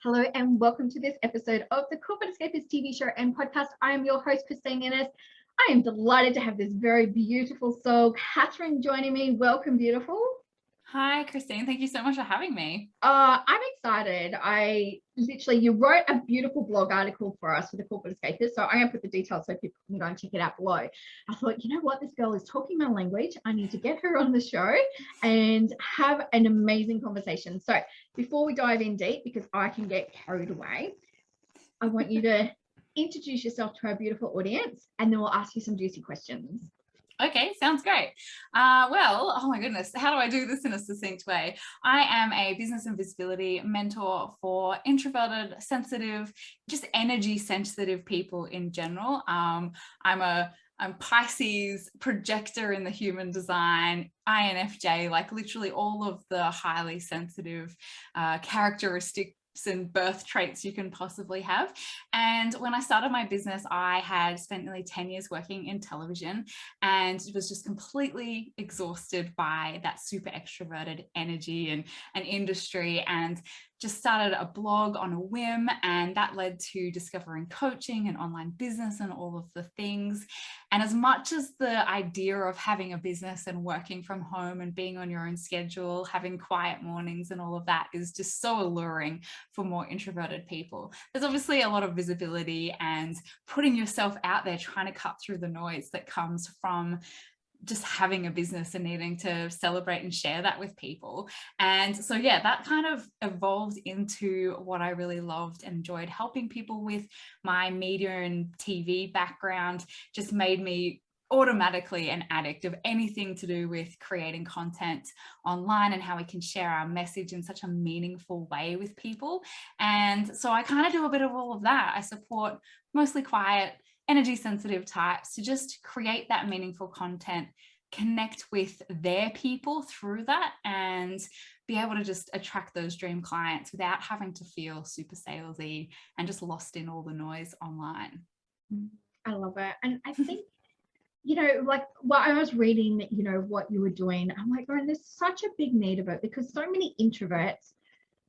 Hello and welcome to this episode of the Corporate Escapists TV show and podcast. I am your host, Christine Ennis. I am delighted to have this very beautiful soul, Katherine, joining me. Welcome, beautiful. Hi, Christine. Thank you so much for having me. I'm excited. You wrote a beautiful blog article for us for the Corporate Escapists. So I'm going to put the details so people can go and check it out below. I thought, you know what? This girl is talking my language. I need to get her on the show and have an amazing conversation. So before we dive in deep, because I can get carried away, I want you to introduce yourself to our beautiful audience and then we'll ask you some juicy questions. Okay, sounds great. Oh my goodness, how do I do this in a succinct way? I am a business and visibility mentor for introverted, sensitive, just energy sensitive people in general. I'm Pisces, projector in the human design, INFJ, like literally all of the highly sensitive characteristics and birth traits you can possibly have. And when I started my business, I had spent nearly 10 years working in television and was just completely exhausted by that super extroverted energy and industry, and just started a blog on a whim, and that led to discovering coaching and online business and all of the things. And as much as the idea of having a business and working from home and being on your own schedule, having quiet mornings and all of that is just so alluring for more introverted people, there's obviously a lot of visibility and putting yourself out there, trying to cut through the noise that comes from just having a business and needing to celebrate and share that with people. And so, yeah, that kind of evolved into what I really loved and enjoyed. Helping people with my media and TV background just made me automatically an addict of anything to do with creating content online and how we can share our message in such a meaningful way with people. And so I kind of do a bit of all of that. I support mostly quiet, energy sensitive types to just create that meaningful content, connect with their people through that, and be able to just attract those dream clients without having to feel super salesy and just lost in all the noise online. I love it. And I think, while I was reading, what you were doing, I'm like, oh, there's such a big need of it because so many introverts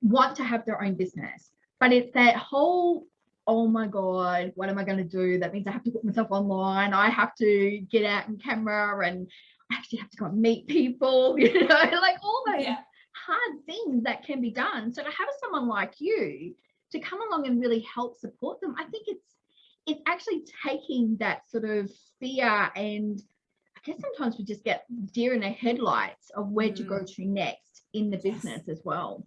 want to have their own business, but it's that whole, oh my God, what am I going to do? That means I have to put myself online. I have to get out on camera and I actually have to go and meet people, like all those hard things that can be done. So to have someone like you to come along and really help support them, I think it's actually taking that sort of fear, and I guess sometimes we just get deer in the headlights of where to go to next in the business as well.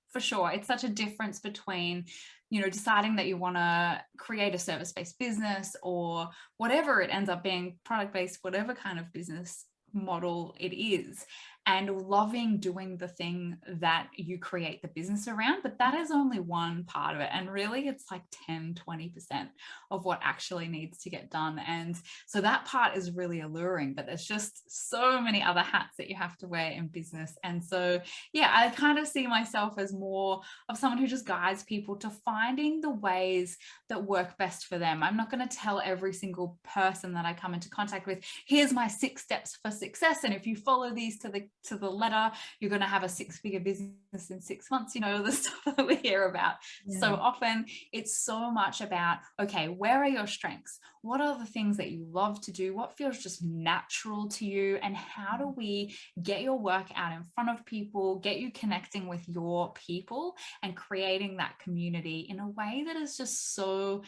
For sure. It's such a difference between, deciding that you want to create a service-based business or whatever it ends up being, product-based, whatever kind of business model it is, and loving doing the thing that you create the business around. But that is only one part of it. And really it's like 10-20% of what actually needs to get done. And so that part is really alluring, but there's just so many other hats that you have to wear in business. And so, yeah, I kind of see myself as more of someone who just guides people to finding the ways that work best for them. I'm not going to tell every single person that I come into contact with, here's my 6 steps for success, and if you follow these to the letter, you're going to have a 6-figure business in 6 months, the stuff that we hear about. So often it's so much about, okay, where are your strengths? What are the things that you love to do? What feels just natural to you? And how do we get your work out in front of people, get you connecting with your people and creating that community in a way that is just so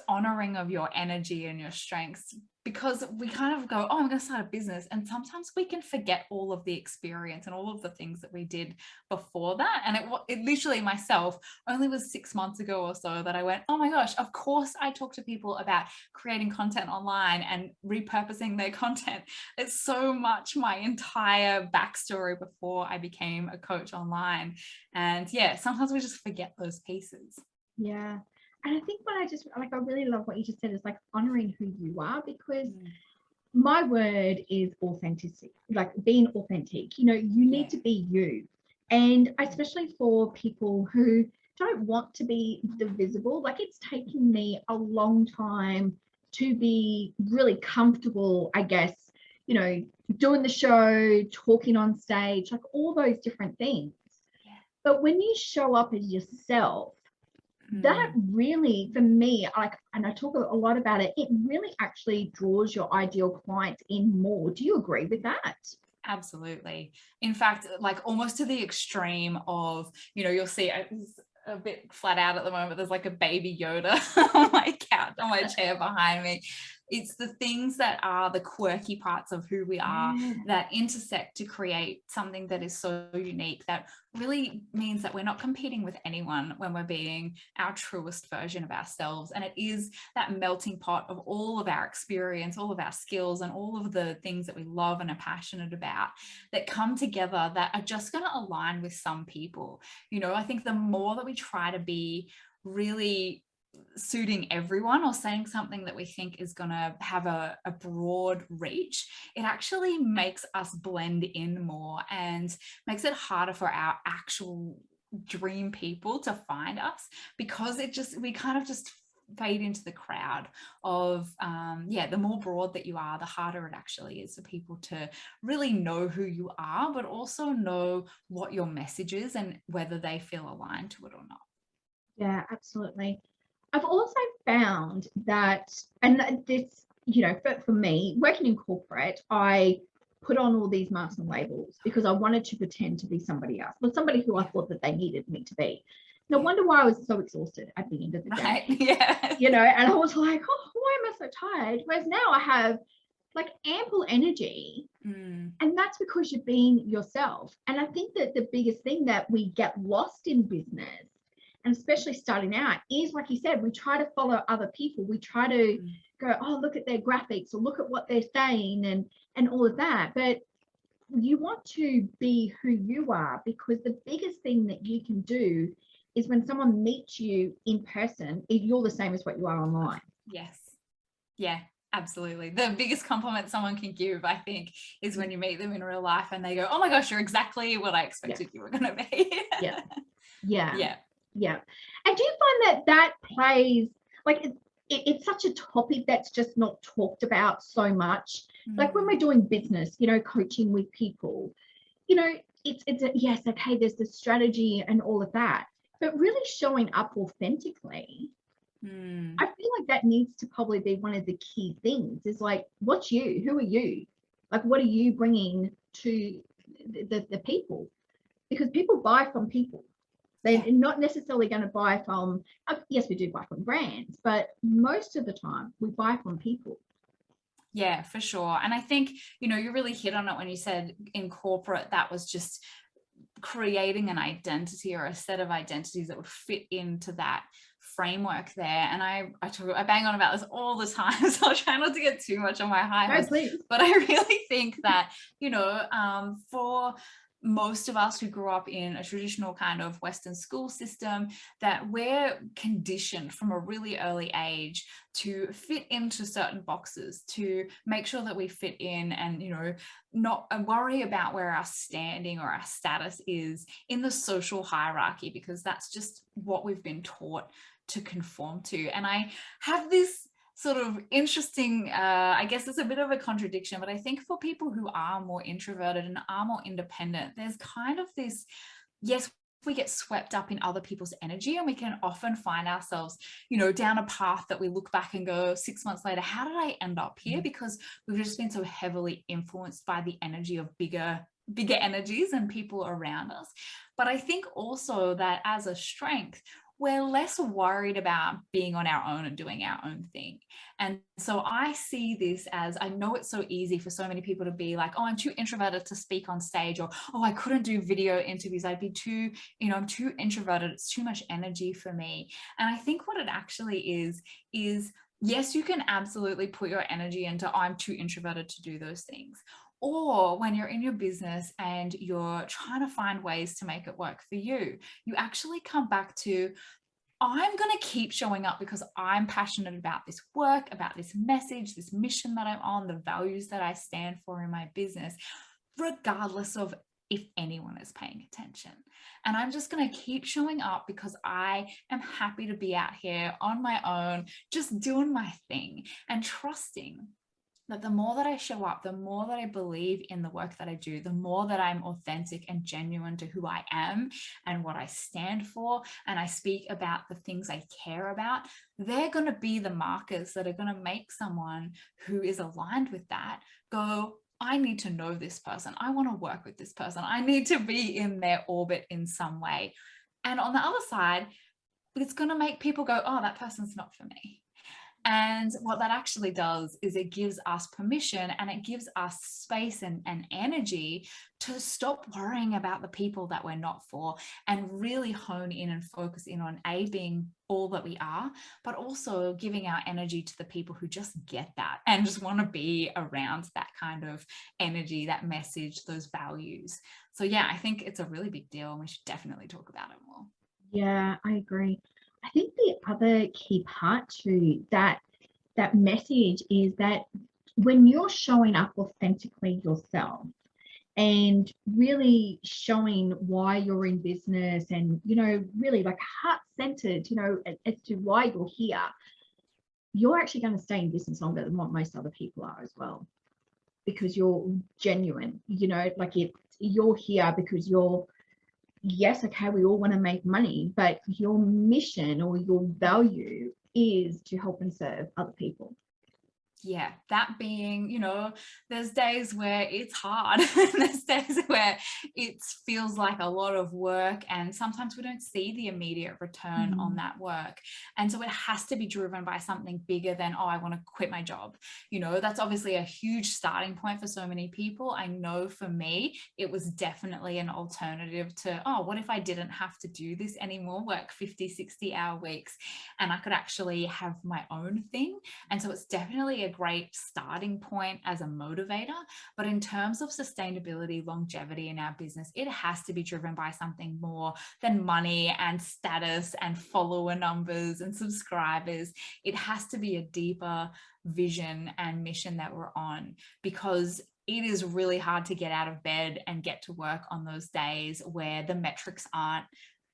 honoring of your energy and your strengths? Because we kind of go, oh, I'm going to start a business. And sometimes we can forget all of the experience and all of the things that we did before that. And it literally, myself, only was 6 months ago or so that I went, oh my gosh, of course I talk to people about creating content online and repurposing their content. It's so much my entire backstory before I became a coach online. And yeah, sometimes we just forget those pieces. Yeah. And I think I really love what you just said is like honoring who you are, because my word is authenticity, like being authentic. You need to be you. And especially for people who don't want to be the visible, like it's taken me a long time to be really comfortable, I guess, doing the show, talking on stage, like all those different things. But when you show up as yourself, that really, for me, like, and I talk a lot about it, it really actually draws your ideal clients in more. Do you agree with that? Absolutely. In fact, like almost to the extreme of, you'll see it's a bit flat out at the moment. There's like a baby Yoda on my couch, on my chair behind me. It's the things that are the quirky parts of who we are that intersect to create something that is so unique, that really means that we're not competing with anyone when we're being our truest version of ourselves. And it is that melting pot of all of our experience, all of our skills, and all of the things that we love and are passionate about that come together that are just going to align with some people. I think the more that we try to be really suiting everyone or saying something that we think is going to have a broad reach, it actually makes us blend in more and makes it harder for our actual dream people to find us, because we kind of just fade into the crowd of the more broad that you are, the harder it actually is for people to really know who you are, but also know what your message is and whether they feel aligned to it or not. Yeah, absolutely. I've also found that, and this, for me, working in corporate, I put on all these masks and labels because I wanted to pretend to be somebody else, but somebody who I thought that they needed me to be. No wonder why I was so exhausted at the end of the day. Right. Yeah. And I was like, oh, why am I so tired? Whereas now I have like ample energy. And that's because you're being yourself. And I think that the biggest thing that we get lost in business, and especially starting out, is, like you said, we try to follow other people. We try to go, oh, look at their graphics, or look at what they're saying, and all of that. But you want to be who you are, because the biggest thing that you can do is when someone meets you in person, you're the same as what you are online. Yes. Yeah. Absolutely. The biggest compliment someone can give, I think, is when you meet them in real life and they go, oh my gosh, you're exactly what I expected you were going to be. Yeah. And do you find that plays, like, it's such a topic that's just not talked about so much? Like when we're doing business, coaching with people, it's yes, okay, there's the strategy and all of that, but really showing up authentically, I feel like that needs to probably be one of the key things, is like, what's you? Who are you? Like, what are you bringing to the people? Because people buy from people. They're not necessarily going to buy from, yes, we do buy from brands, but most of the time we buy from people. Yeah, for sure. And I think, you really hit on it when you said in corporate, that was just creating an identity or a set of identities that would fit into that framework there. And I bang on about this all the time, so I'll try not to get too much on my high horse. But I really think that, for most of us who grew up in a traditional kind of Western school system, that we're conditioned from a really early age to fit into certain boxes, to make sure that we fit in and, not worry about where our standing or our status is in the social hierarchy, because that's just what we've been taught to conform to. And I have this sort of interesting, I guess it's a bit of a contradiction, but I think for people who are more introverted and are more independent, there's kind of this, yes, we get swept up in other people's energy, and we can often find ourselves, down a path that we look back and go 6 months later, how did I end up here? Because we've just been so heavily influenced by the energy of bigger energies and people around us. But I think also that as a strength, we're less worried about being on our own and doing our own thing. And so I see this as, I know it's so easy for so many people to be like, oh, I'm too introverted to speak on stage, or, oh, I couldn't do video interviews. I'd be too, I'm too introverted. It's too much energy for me. And I think what it actually is yes, you can absolutely put your energy into, oh, I'm too introverted to do those things. Or when you're in your business and you're trying to find ways to make it work for you, you actually come back to, I'm going to keep showing up because I'm passionate about this work, about this message, this mission that I'm on, the values that I stand for in my business, regardless of if anyone is paying attention. And I'm just going to keep showing up because I am happy to be out here on my own, just doing my thing and trusting that the more that I show up, the more that I believe in the work that I do, the more that I'm authentic and genuine to who I am and what I stand for, and I speak about the things I care about, they're going to be the markers that are going to make someone who is aligned with that go, I need to know this person. I want to work with this person. I need to be in their orbit in some way. And on the other side, it's going to make people go, oh, that person's not for me. And what that actually does is it gives us permission, and it gives us space and energy to stop worrying about the people that we're not for, and really hone in and focus in on being all that we are, but also giving our energy to the people who just get that and just want to be around that kind of energy, that message, those values. So yeah, I think it's a really big deal, and we should definitely talk about it more. Yeah, I agree. I think the other key part to that message is that when you're showing up authentically yourself and really showing why you're in business, and really like heart-centered, as to why you're here, you're actually going to stay in business longer than what most other people are as well, because you're genuine. Like you're here because you're, yes, okay, we all want to make money, but your mission or your value is to help and serve other people. Yeah, that being, there's days where it's hard. There's days where it feels like a lot of work, and sometimes we don't see the immediate return on that work. And so it has to be driven by something bigger than, oh, I want to quit my job. That's obviously a huge starting point for so many people. I know for me, it was definitely an alternative to, oh, what if I didn't have to do this anymore, work 50, 60-hour weeks, and I could actually have my own thing. And so it's definitely a great starting point as a motivator. But in terms of sustainability, longevity in our business, it has to be driven by something more than money and status and follower numbers and subscribers. It has to be a deeper vision and mission that we're on, because it is really hard to get out of bed and get to work on those days where the metrics aren't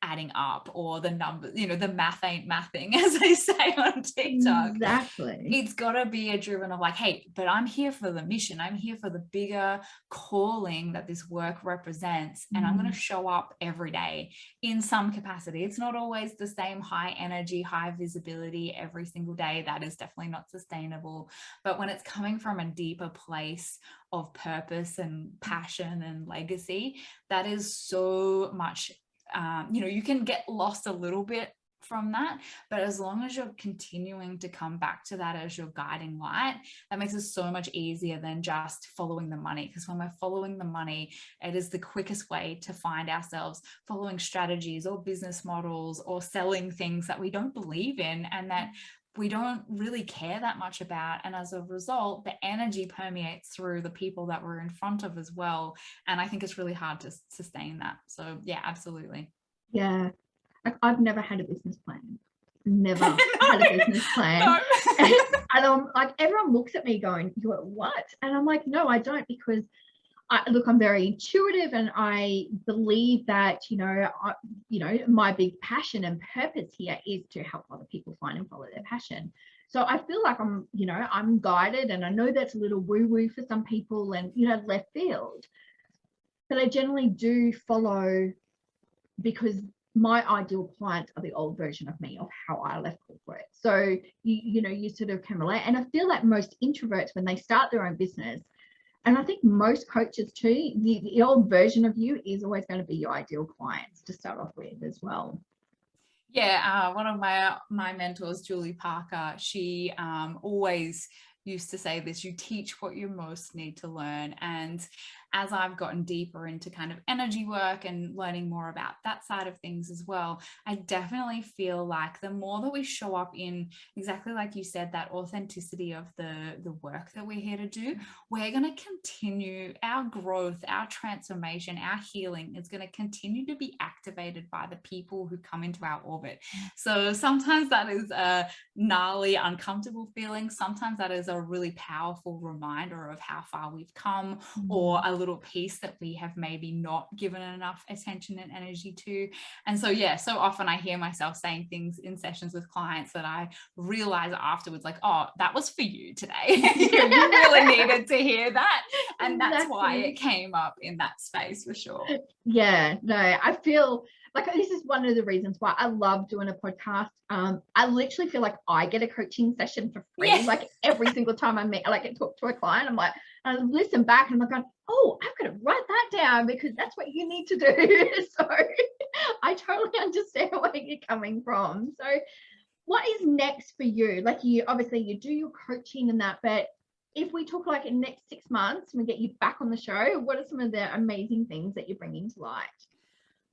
adding up, or the numbers, the math ain't mathing, as they say on TikTok. Exactly. It's got to be a driven of like, hey, but I'm here for the mission. I'm here for the bigger calling that this work represents. And I'm going to show up every day in some capacity. It's not always the same high energy, high visibility every single day. That is definitely not sustainable. But when it's coming from a deeper place of purpose and passion and legacy, that is so much. You can get lost a little bit from that, but as long as you're continuing to come back to that as your guiding light, that makes it so much easier than just following the money. Because when we're following the money, it is the quickest way to find ourselves following strategies or business models or selling things that we don't believe in and that we don't really care that much about. And as a result, the energy permeates through the people that we're in front of as well. And I think it's really hard to sustain that. So yeah, absolutely. Yeah. I've never had a business plan. Never had a business plan. No. And I'm like, everyone looks at me going, you're what? And I'm like, no, I don't, because I'm very intuitive, and I believe that, my big passion and purpose here is to help other people find and follow their passion. So I feel like I'm guided, and I know that's a little woo-woo for some people and, left field, but I generally do follow, because my ideal clients are the old version of me of how I left corporate. So, you sort of can relate. And I feel like most introverts, when they start their own business, and I think most coaches too, the old version of you is always going to be your ideal clients to start off with as well. Yeah, one of my mentors, Julie Parker, she always used to say this: you teach what you most need to learn. And as I've gotten deeper into kind of energy work and learning more about that side of things as well, I definitely feel like the more that we show up in, exactly like you said, that authenticity of the work that we're here to do, we're going to continue our growth, our transformation, our healing is going to continue to be activated by the people who come into our orbit. So sometimes that is a gnarly, uncomfortable feeling. Sometimes that is a really powerful reminder of how far we've come, or a little piece that we have maybe not given enough attention and energy to. And so, yeah, so often I hear myself saying things in sessions with clients that I realize afterwards, like, oh, that was for you today. You really needed to hear that. And that's why it came up in that space for sure. Yeah, no, I feel like this is one of the reasons why I love doing a podcast. I literally feel like I get a coaching session for free. Like every single time I talk to a client, I'm like, I listen back and I'm like, oh, I've got to write that down because that's what you need to do. So I totally understand where you're coming from. So what is next for you? Like, you obviously you do your coaching and that, but if we talk like in the next 6 months and we get you back on the show, what are some of the amazing things that you're bringing to light?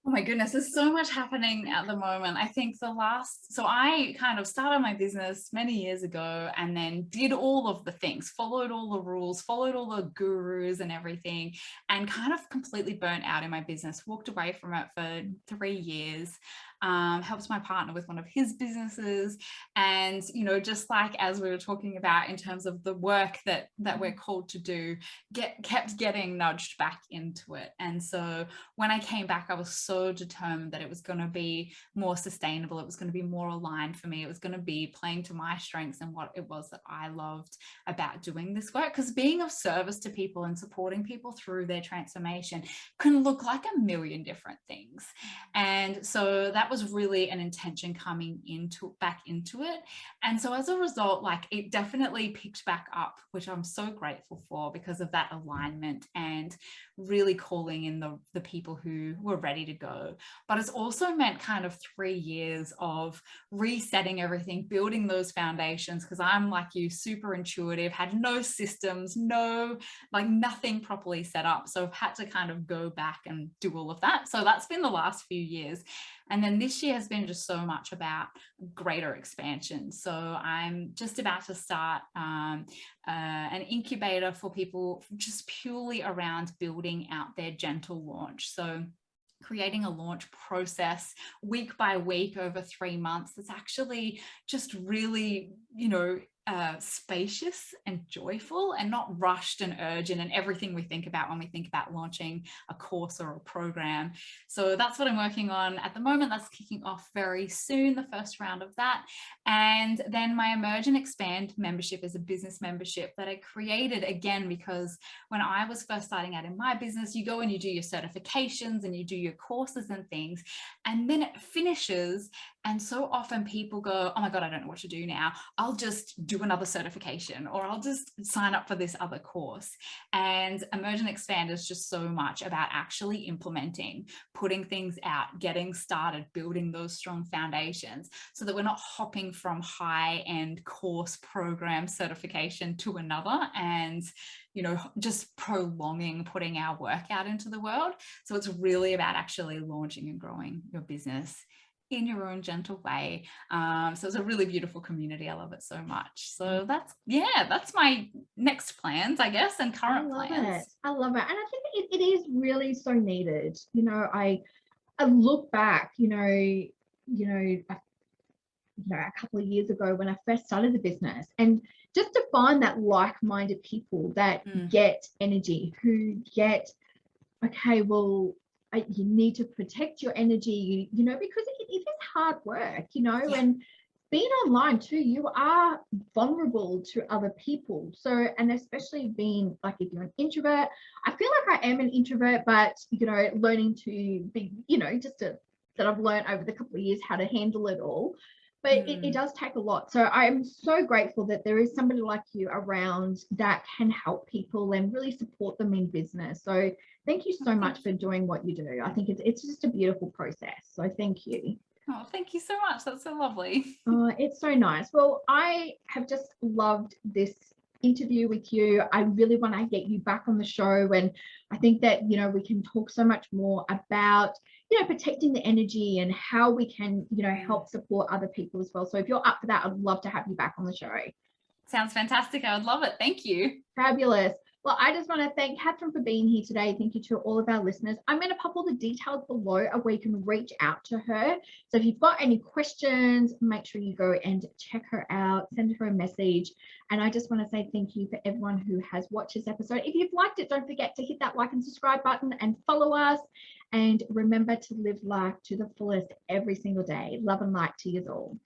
Oh my goodness, there's so much happening at the moment. I think so I kind of started my business many years ago and then did all of the things, followed all the rules, followed all the gurus and everything, and kind of completely burnt out in my business, walked away from it for 3 years. Helped my partner with one of his businesses. And, you know, just like as we were talking about in terms of the work that we're called to do, kept getting nudged back into it. And so when I came back, I was so determined that it was going to be more sustainable. It was going to be more aligned for me. It was going to be playing to my strengths and what it was that I loved about doing this work. Because being of service to people and supporting people through their transformation can look like a million different things. And so that was really an intention coming back into it. And so as a result, like, it definitely picked back up, which I'm so grateful for because of that alignment and really calling in the people who were ready to go. But it's also meant kind of 3 years of resetting everything, building those foundations, because I'm like you, super intuitive, had no systems, nothing properly set up. So I've had to kind of go back and do all of that. So that's been the last few years. And then this year has been just so much about greater expansion. So I'm just about to start an incubator for people just purely around building out their gentle launch. So creating a launch process week by week over 3 months that's actually just really, spacious and joyful and not rushed and urgent and everything we think about when we think about launching a course or a program. So that's what I'm working on at the moment. That's kicking off very soon, the first round of that. And then my Emerge and Expand membership is a business membership that I created again because when I was first starting out in my business, you go and you do your certifications and you do your courses and things, and then it finishes. And so often people go, oh my God, I don't know what to do now. I'll just do another certification or I'll just sign up for this other course. And Emerge and Expand is just so much about actually implementing, putting things out, getting started, building those strong foundations so that we're not hopping from high-end course program certification to another and just prolonging putting our work out into the world. So it's really about actually launching and growing your business in your own gentle way. So it's a really beautiful community. I love it so much. So that's my next plans, I guess, and current plans. I love it. And I think it is really so needed. I look back, a couple of years ago when I first started the business, and just to find that like-minded people that get energy, who get, okay, well, you need to protect your energy, because it is hard work, and being online too, you are vulnerable to other people. So, and especially being like, if you're an introvert, I feel like I am an introvert, but, learning to be, that I've learned over the couple of years how to handle it all. But it does take a lot. So I'm so grateful that there is somebody like you around that can help people and really support them in business. So thank you so much for doing what you do. I think it's just a beautiful process. So thank you. Oh, thank you so much. That's so lovely. It's so nice. Well, I have just loved this interview with you. I really want to get you back on the show, and I think that we can talk so much more about protecting the energy and how we can help support other people as well. So if you're up for that, I'd love to have you back on the show. Sounds fantastic. I would love it. Thank you. Fabulous. Well, I just want to thank Katherine for being here today. Thank you to all of our listeners. I'm going to pop all the details below of where you can reach out to her. So if you've got any questions, make sure you go and check her out, send her a message. And I just want to say thank you for everyone who has watched this episode. If you've liked it, don't forget to hit that like and subscribe button and follow us. And remember to live life to the fullest every single day. Love and light to you all.